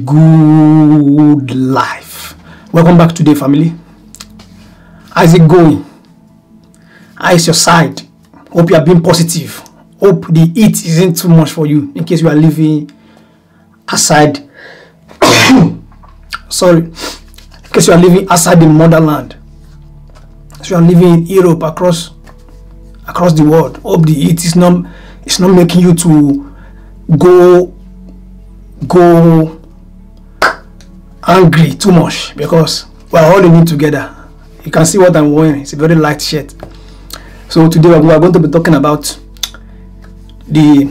good life. Welcome back today, family. How's it going? How is your side? Hope you are being positive. Hope the heat isn't too much for you in case you are living outside. Sorry, in case you are living outside the motherland. So you are living in Europe, across the world. Hope the heat is not making you to go angry too much, because we are all in it together. You can see what I'm wearing. It's a very light shirt. So today we are going to be talking about the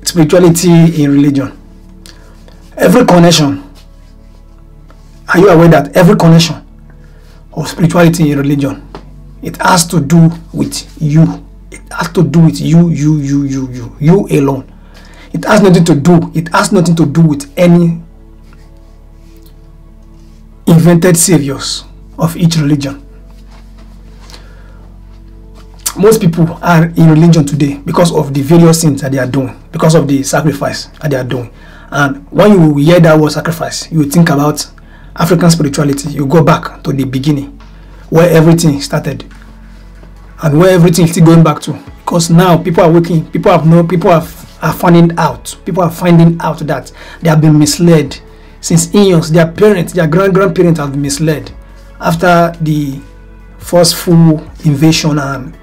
spirituality in religion. Every connection. Are you aware that every connection of spirituality in religion, it has to do with you? It has to do with you alone. It has nothing to do with any invented saviors of each religion. Most people are in religion today because of the various things that they are doing, because of the sacrifice that they are doing. And when you hear that word sacrifice, you think about African spirituality. You go back to the beginning, where everything started, and where everything is still going back to. Because now people are waking, people are finding out that they have been misled since eons. Their parents, their grandparents have been misled after the forceful invasion and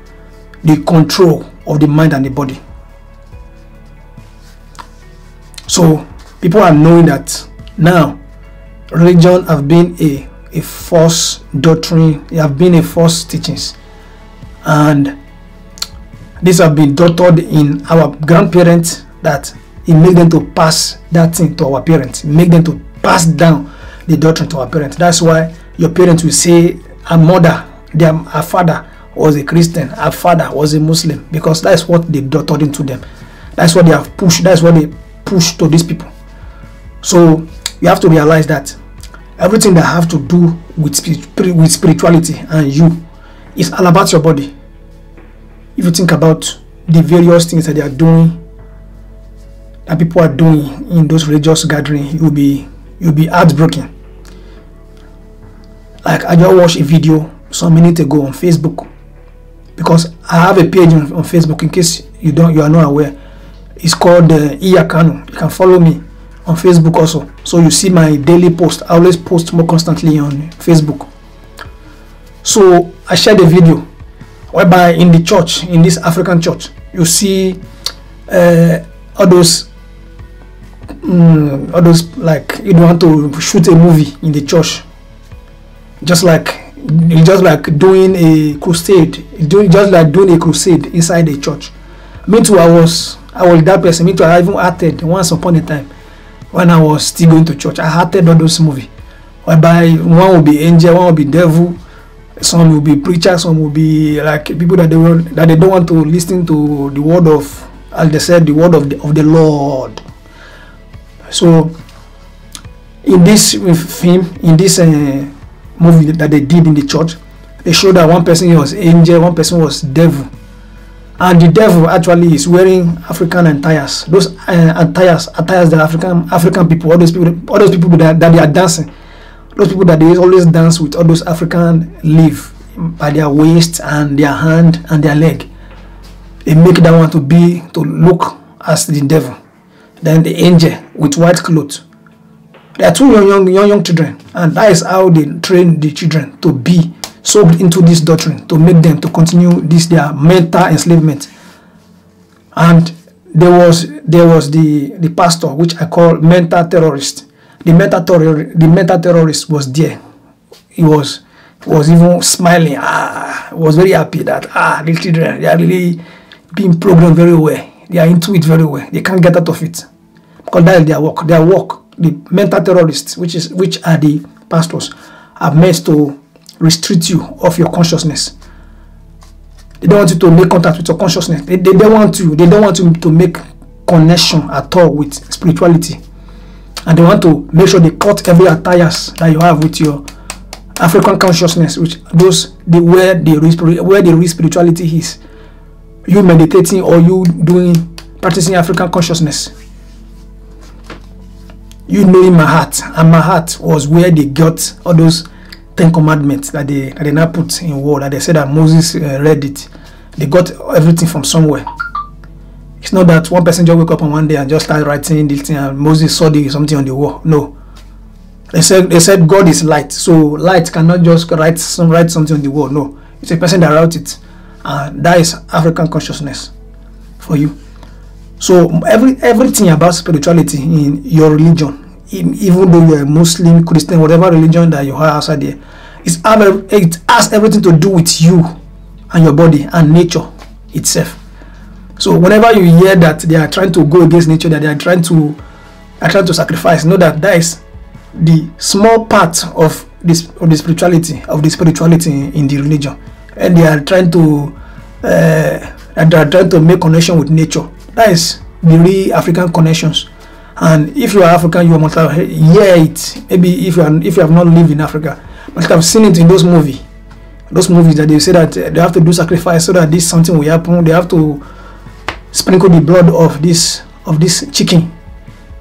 the control of the mind and the body. So people are knowing that now religion have been a false doctrine, they have been a false teachings, and these have been doctored in our grandparents, that it made them to pass that thing to our parents, make them to pass down the doctrine to our parents. That's why your parents will say our mother, our father was a Christian, our father was a Muslim, because that's what they doctored into them. That's what they have pushed. That's what they push to these people. So you have to realize that everything that have to do with spirituality and you is all about your body. If you think about the various things that they are doing, that people are doing in those religious gatherings, you'll be heartbroken. Like, I just watched a video some minutes ago on Facebook, because I have a page on Facebook, in case you are not aware. It's called Iyakano. You can follow me on Facebook also, so you see my daily post. I always post more constantly on Facebook. So I shared a video whereby in the church, in this African church, you see all those like you don't want to shoot a movie in the church, just like doing a crusade, just like doing a crusade inside the church. Me too, I was that person. Me too, I even acted once upon a time when I was still going to church. I acted all those movies whereby one will be angel, one will be devil, some will be preachers, some will be like people that they don't want to listen to the word of, as they said, the word of the Lord. So in this film, in this movie that they did in the church, they showed that one person was angel, one person was devil, and the devil actually is wearing African attires. Those attires that African people, all those people that they are dancing, those people that they always dance with all those African leaf by their waist and their hand and their leg. They make that one to look as the devil. Then the angel with white clothes. They are two young children, and that is how they train the children to be soaked into this doctrine, to make them to continue their mental enslavement. And there was the pastor, which I call mental terrorist. The mental terrorist was there. He was even smiling. Was very happy that the children, they are really being programmed very well. They are into it very well. They can't get out of it, because that is their work. Their work, the mental terrorists, which are the pastors, are meant to restrict you of your consciousness. They don't want you to make contact with your consciousness. They don't want you to make connection at all with spirituality, and they want to make sure they cut every attires that you have with your African consciousness, where the real spirituality is. You meditating or you practicing African consciousness. you know in my heart, and my heart was where they got all those 10 commandments that they now put in word, that they said that Moses read it. They got everything from somewhere. It's not that one person just wake up on one day and just start writing this thing and Moses saw something on the wall. No. They said God is light, so light cannot just write something on the wall. No. It's a person that wrote it. And that is African consciousness for you. So everything about spirituality in your religion, even though you're a Muslim, Christian, whatever religion that you are outside there, it has everything to do with you and your body and nature itself. So whenever you hear that they are trying to go against nature, that they are trying to sacrifice, know that that is the small part of the spirituality in the religion, and they are trying to make connection with nature. That is the real African connections. And if you are African, you must have heard it. Maybe if you have not lived in Africa, you must have seen it in those movies. Those movies that they say that they have to do sacrifice so that this something will happen. They have to sprinkle the blood of this chicken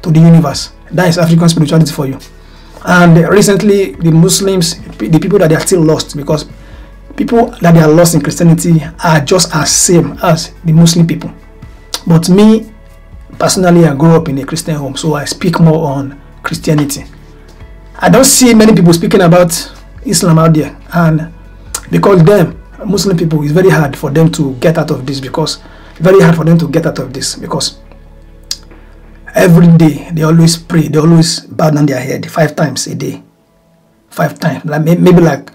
to the universe. That is African spirituality for you. And recently, the Muslims, the people that they are still lost, because people that they are lost in Christianity are just as same as the Muslim people. But me, personally, I grew up in a Christian home, so I speak more on Christianity. I don't see many people speaking about Islam out there, and because them, Muslim people, it's very hard for them to get out of this, because every day they always pray, they always bow down their head 5 times a day. 5 times, like maybe like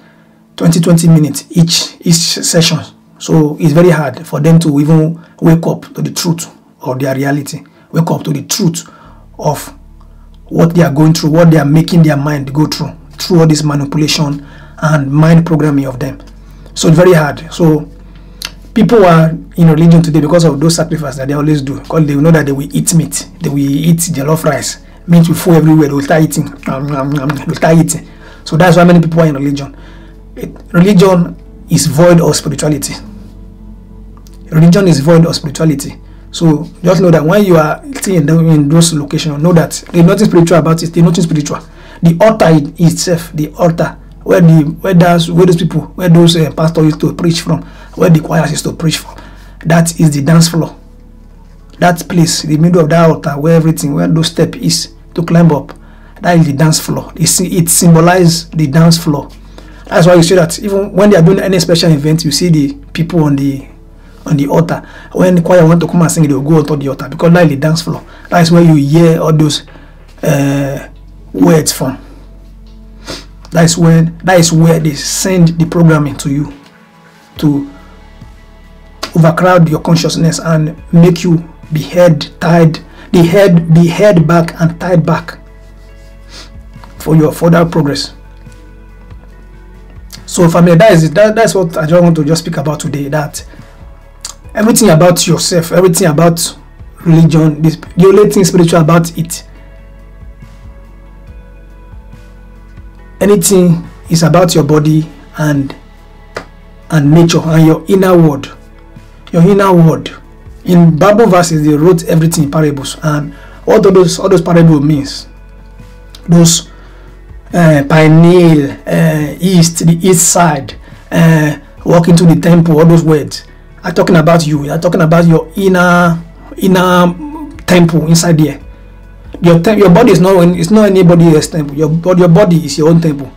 20 minutes each session. So it's very hard for them to even wake up to the truth of their reality, wake up to the truth of what they are going through, what they are making their mind go through all this manipulation and mind programming of them. So it's very hard. So people are in religion today because of those sacrifices that they always do, because they know that they will eat meat, they will eat jollof rice, meat will fall everywhere, they will start eating, So that's why many people are in religion. Religion is void of spirituality. Religion is void of spirituality. So just know that when you are in those locations, know that there's nothing spiritual about it. There's nothing spiritual. The altar itself, the altar where those pastors used to preach from, where the choirs used to preach from, that is the dance floor. That place, the middle of that altar, where those steps is to climb up, that is the dance floor. It symbolizes the dance floor. That's why you see that even when they are doing any special event, you see the people on the altar. When the choir want to come and sing, they will go onto the altar, because that is the dance floor. That is where you hear all those words from. That is where they send the programming to you to overcrowd your consciousness and make you be held back and tied back for your further progress. So family, that is it. That's what I just want to speak about today. That everything about yourself, everything about religion, the only thing spiritual about it, anything is about your body and nature and your inner world. Your inner world. In Bible verses, they wrote everything in parables, and all those parables means those pineal, east, the east side, walk into the temple, all those words are talking about you. They are talking about your inner temple inside there. Your body is not anybody else's temple. Your body is your own temple.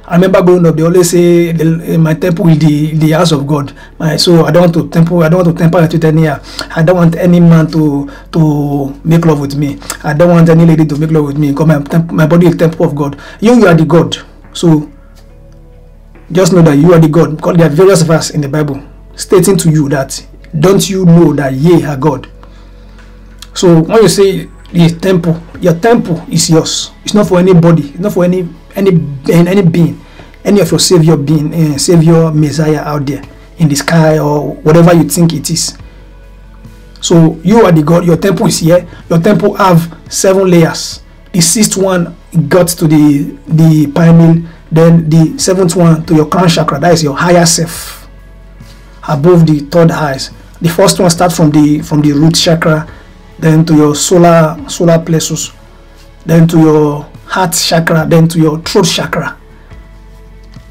I remember growing up, they always say my temple is the house of God. So I don't want to temper with any. I don't want any man to make love with me. I don't want any lady to make love with me, because my body is the temple of God. You are the God. So just know that you are the God, because there are various verses in the Bible stating to you that, don't you know that ye are God? So when you say the temple, your temple is yours. It's not for anybody. It's not for any being, any of your savior being, savior Messiah out there in the sky or whatever you think it is. So you are the God. Your temple is here. Your temple have 7 layers. The 6th one got to the pineal. Then the 7th one to your crown chakra. That is your higher self, above the 3rd eyes. The first one starts from the root chakra, then to your solar plexus. then to your heart chakra, then to your throat chakra,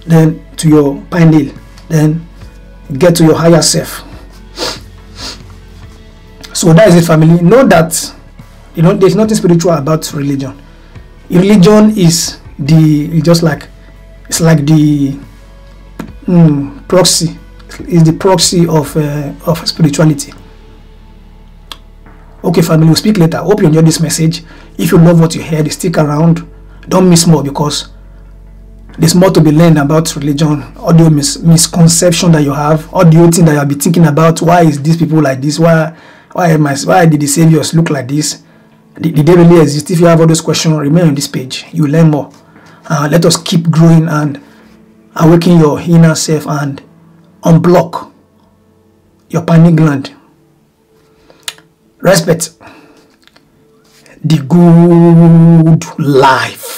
then to your pineal, then get to your higher self. So that is it, family. Know that, you know, there's nothing spiritual about religion. Religion is it's like the proxy. Is the proxy of spirituality. Okay, family, we'll speak later. Hope you enjoyed this message. If you love what you heard, stick around. Don't miss more, because there's more to be learned about religion. All the misconception that you have, all the thing that you'll be thinking about. Why is these people like this? Why did the saviors look like this? Did they really exist? If you have all those questions, remain on this page. You learn more. Let us keep growing and awaken your inner self and unblock your pineal gland. Respect the good life.